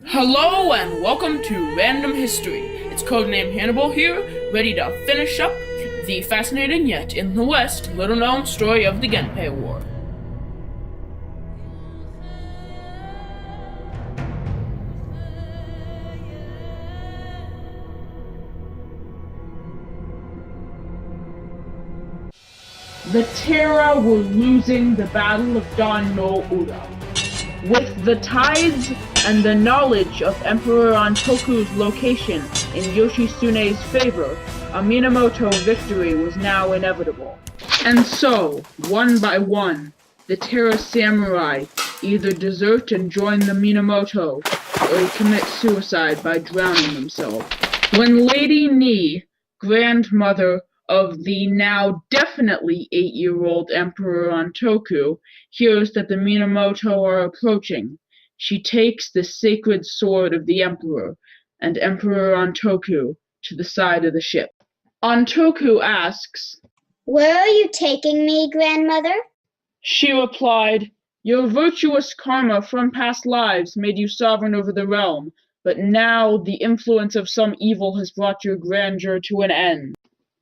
Hello and welcome to Random History. It's codename Hannibal here, ready to finish up the fascinating yet, in the West, little-known story of the Genpei War. The Terra were losing the Battle of Dan no Ura. With the tides and the knowledge of Emperor Antoku's location in Yoshitsune's favor, a Minamoto victory was now inevitable. And so, one by one, the Terra samurai either desert and join the Minamoto, or commit suicide by drowning themselves. When Lady Ni, grandmother of the now definitely 8-year-old Emperor Antoku, hears that the Minamoto are approaching, she takes the sacred sword of the Emperor and Emperor Antoku to the side of the ship. Antoku asks, "Where are you taking me, grandmother?" She replied, "Your virtuous karma from past lives made you sovereign over the realm, but now the influence of some evil has brought your grandeur to an end.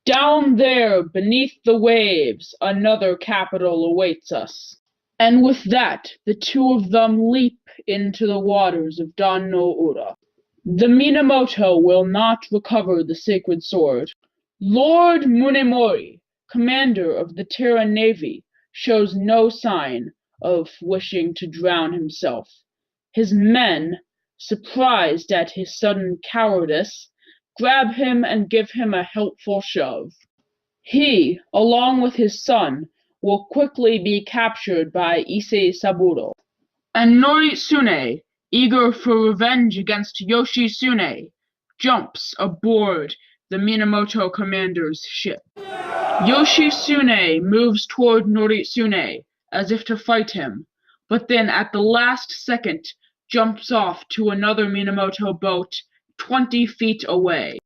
Down there, beneath the waves, another capital awaits us." And with that, the two of them leap into the waters of Dan no Ura. The Minamoto will not recover the sacred sword. Lord Munemori, commander of the Terra Navy, shows no sign of wishing to drown himself. His men, surprised at his sudden cowardice, grab him and give him a helpful shove. He, along with his son, will quickly be captured by Issei Saburo. And Noritsune, eager for revenge against Yoshitsune, jumps aboard the Minamoto commander's ship. Yoshitsune moves toward Noritsune as if to fight him, but then at the last second jumps off to another Minamoto boat 20 feet away.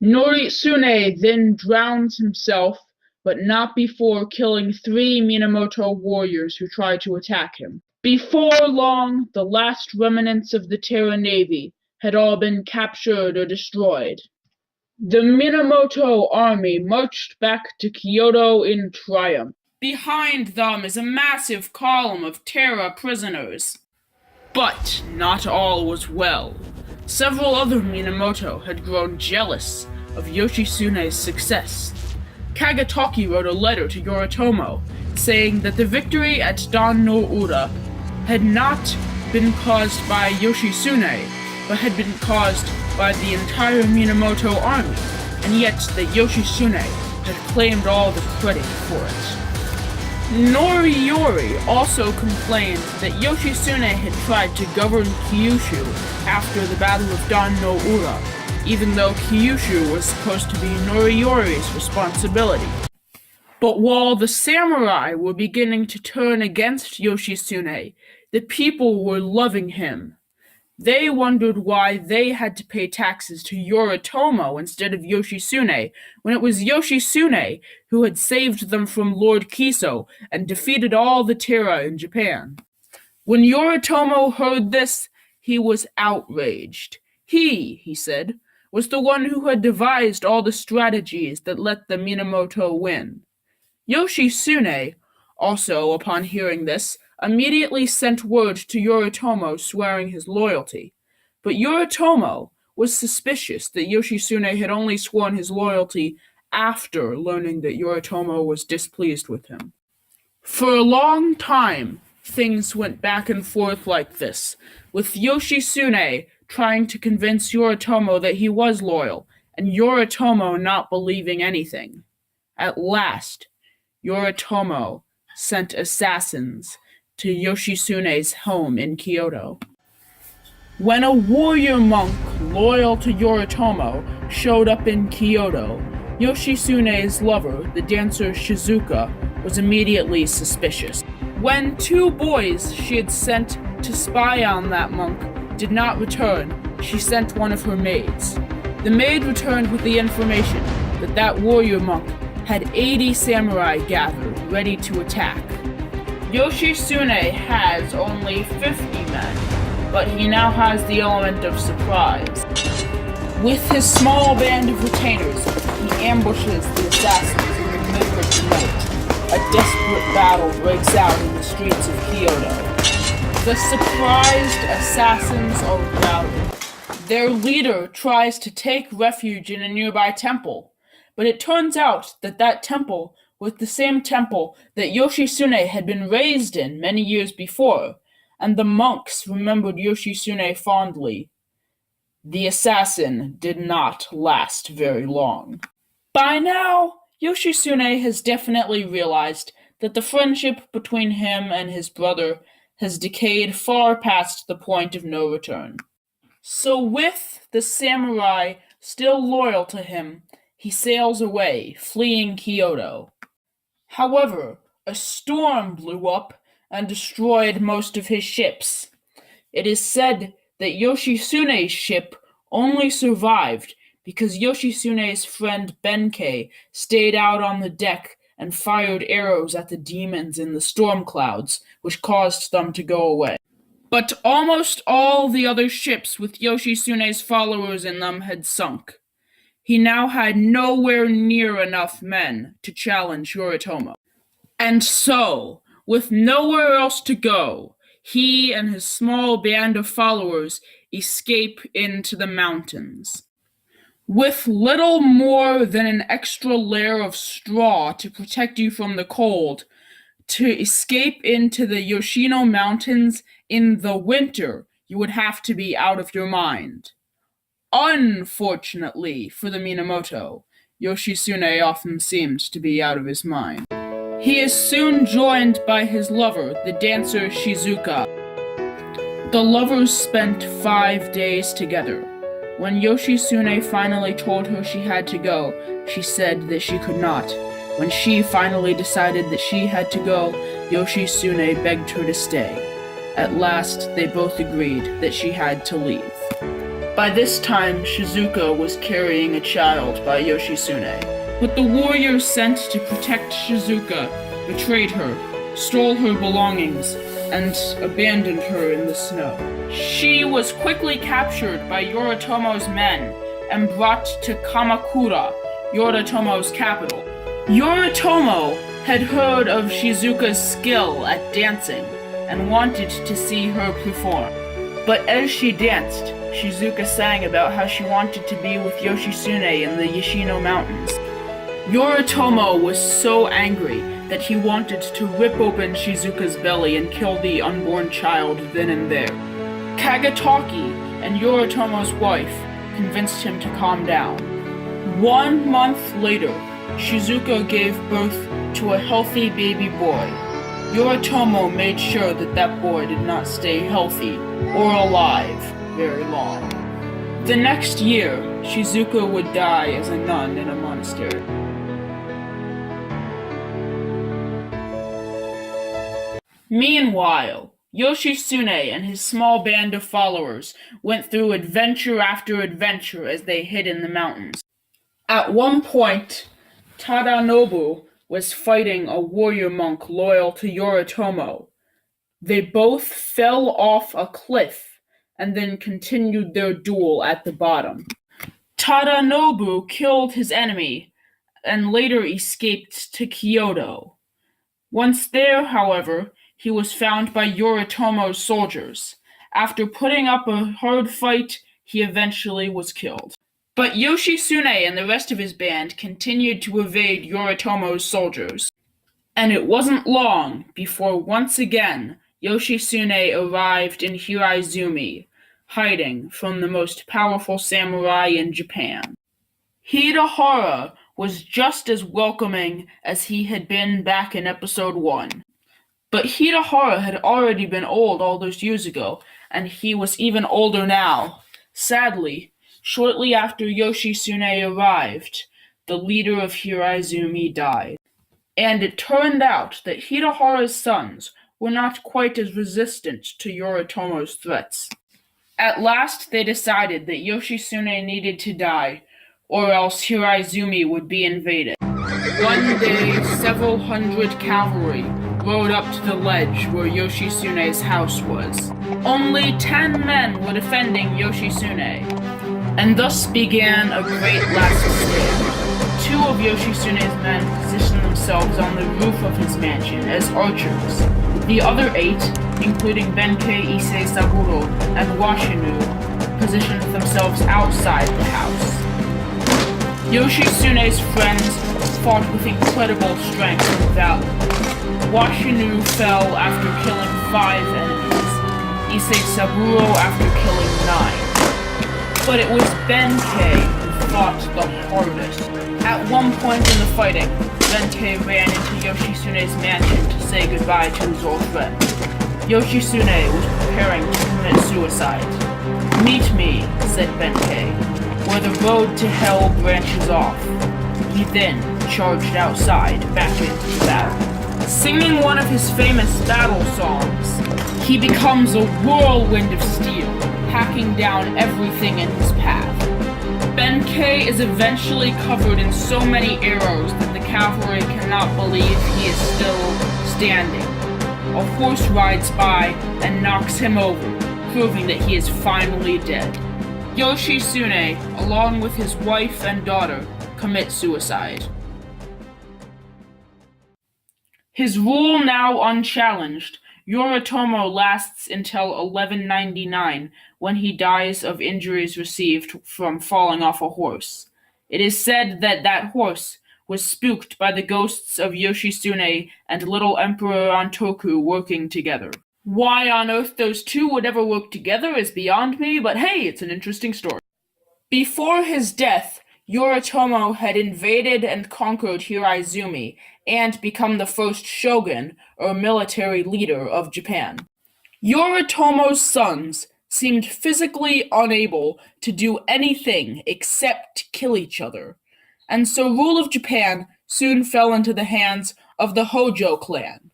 Noritsune then drowns himself, but not before killing 3 Minamoto warriors who try to attack him. Before long, the last remnants of the Terra Navy had all been captured or destroyed. The Minamoto army marched back to Kyoto in triumph. Behind them is a massive column of Terra prisoners. But not all was well. Several other Minamoto had grown jealous of Yoshitsune's success. Kagetaki wrote a letter to Yoritomo, saying that the victory at Dan no Ura had not been caused by Yoshitsune, but had been caused by the entire Minamoto army, and yet that Yoshitsune had claimed all the credit for it. Noriyori also complained that Yoshitsune had tried to govern Kyushu after the Battle of Dan no Ura, even though Kyushu was supposed to be Noriyori's responsibility. But while the samurai were beginning to turn against Yoshitsune, the people were loving him. They wondered why they had to pay taxes to Yoritomo instead of Yoshitsune, when it was Yoshitsune who had saved them from Lord Kiso and defeated all the Terra in Japan. When Yoritomo heard this, he was outraged. He said, was the one who had devised all the strategies that let the Minamoto win. Yoshitsune, also, upon hearing this, immediately sent word to Yoritomo swearing his loyalty. But Yoritomo was suspicious that Yoshitsune had only sworn his loyalty after learning that Yoritomo was displeased with him. For a long time, things went back and forth like this, with Yoshitsune trying to convince Yoritomo that he was loyal, and Yoritomo not believing anything. At last, Yoritomo sent assassins to Yoshitsune's home in Kyoto. When a warrior monk loyal to Yoritomo showed up in Kyoto, Yoshitsune's lover, the dancer Shizuka, was immediately suspicious. When 2 boys she had sent to spy on that monk did not return, she sent one of her maids. The maid returned with the information that that warrior monk had 80 samurai gathered, ready to attack. Yoshitsune has only 50 men, but he now has the element of surprise. With his small band of retainers, he ambushes the assassins in the middle of the night. A desperate battle breaks out in the streets of Kyoto. The surprised assassins are routed. Their leader tries to take refuge in a nearby temple, but it turns out that that temple was the same temple that Yoshitsune had been raised in many years before, and the monks remembered Yoshitsune fondly. The assassin did not last very long. By now, Yoshitsune has definitely realized that the friendship between him and his brother has decayed far past the point of no return. So with the samurai still loyal to him, he sails away, fleeing Kyoto. However, a storm blew up and destroyed most of his ships. It is said that Yoshitsune's ship only survived because Yoshitsune's friend Benkei stayed out on the deck and fired arrows at the demons in the storm clouds, which caused them to go away. But almost all the other ships with Yoshitsune's followers in them had sunk. He now had nowhere near enough men to challenge Yoritomo. And so, with nowhere else to go, he and his small band of followers escape into the mountains. With little more than an extra layer of straw to protect you from the cold, to escape into the Yoshino Mountains in the winter, you would have to be out of your mind. Unfortunately for the Minamoto, Yoshitsune often seemed to be out of his mind. He is soon joined by his lover, the dancer Shizuka. The lovers spent 5 days together. When Yoshitsune finally told her she had to go, she said that she could not. When she finally decided that she had to go, Yoshitsune begged her to stay. At last, they both agreed that she had to leave. By this time, Shizuka was carrying a child by Yoshitsune. But the warriors sent to protect Shizuka betrayed her, stole her belongings, and abandoned her in the snow. She was quickly captured by Yoritomo's men and brought to Kamakura, Yoritomo's capital. Yoritomo had heard of Shizuka's skill at dancing and wanted to see her perform. But as she danced, Shizuka sang about how she wanted to be with Yoshitsune in the Yoshino Mountains. Yoritomo was so angry that he wanted to rip open Shizuka's belly and kill the unborn child then and there. Kagetaki and Yoritomo's wife convinced him to calm down. 1 month later, Shizuka gave birth to a healthy baby boy. Yoritomo made sure that that boy did not stay healthy or alive very long. The next year, Shizuka would die as a nun in a monastery. Meanwhile, Yoshitsune and his small band of followers went through adventure after adventure as they hid in the mountains. At one point, Tadanobu was fighting a warrior monk loyal to Yoritomo. They both fell off a cliff and then continued their duel at the bottom. Tadanobu killed his enemy and later escaped to Kyoto. Once there, however, he was found by Yoritomo's soldiers. After putting up a hard fight, he eventually was killed. But Yoshitsune and the rest of his band continued to evade Yoritomo's soldiers. And it wasn't long before once again Yoshitsune arrived in Hiraizumi, hiding from the most powerful samurai in Japan. Hidehara was just as welcoming as he had been back in episode 1. But Hidehara had already been old all those years ago, and he was even older now. Sadly, shortly after Yoshitsune arrived, the leader of Hiraizumi died. And it turned out that Hidehara's sons were not quite as resistant to Yoritomo's threats. At last they decided that Yoshitsune needed to die, or else Hiraizumi would be invaded. One day, several hundred cavalry rode up to the ledge where Yoshitsune's house was. Only 10 men were defending Yoshitsune, and thus began a great last stand. 2 of Yoshitsune's men positioned themselves on the roof of his mansion as archers. The other 8, including Benkei Saburo and Washinu, positioned themselves outside the house. Yoshitsune's friends fought with incredible strength and valor. Washinu fell after killing 5 enemies, Issei Saburo after killing 9. But it was Benkei who fought the hardest. At one point in the fighting, Benkei ran into Yoshitsune's mansion to say goodbye to his old friend. Yoshitsune was preparing to commit suicide. "Meet me," said Benkei, "where the road to hell branches off." He then charged outside, back into the battle. Singing one of his famous battle songs, he becomes a whirlwind of steel, hacking down everything in his path. Benkei is eventually covered in so many arrows that the cavalry cannot believe he is still standing. A horse rides by and knocks him over, proving that he is finally dead. Yoshitsune, along with his wife and daughter, commit suicide. His rule now unchallenged, Yoritomo lasts until 1199, when he dies of injuries received from falling off a horse. It is said that that horse was spooked by the ghosts of Yoshitsune and little Emperor Antoku working together. Why on earth those 2 would ever work together is beyond me, but hey, it's an interesting story. Before his death, Yoritomo had invaded and conquered Hiraizumi and become the first shogun, or military leader, of Japan. Yoritomo's sons seemed physically unable to do anything except kill each other, and so rule of Japan soon fell into the hands of the Hojo clan.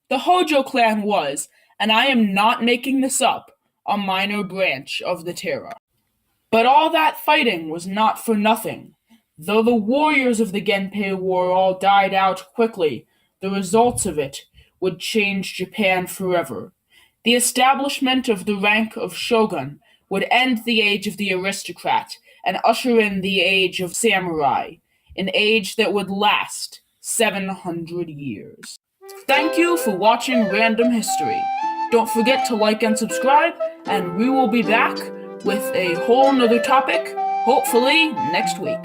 The Hojo clan was, and I am not making this up, a minor branch of the Terra. But all that fighting was not for nothing. Though the warriors of the Genpei War all died out quickly, the results of it would change Japan forever. The establishment of the rank of shogun would end the age of the aristocrat and usher in the age of samurai, an age that would last 700 years. Thank you for watching Random History. Don't forget to like and subscribe, and we will be back with a whole nother topic, hopefully next week.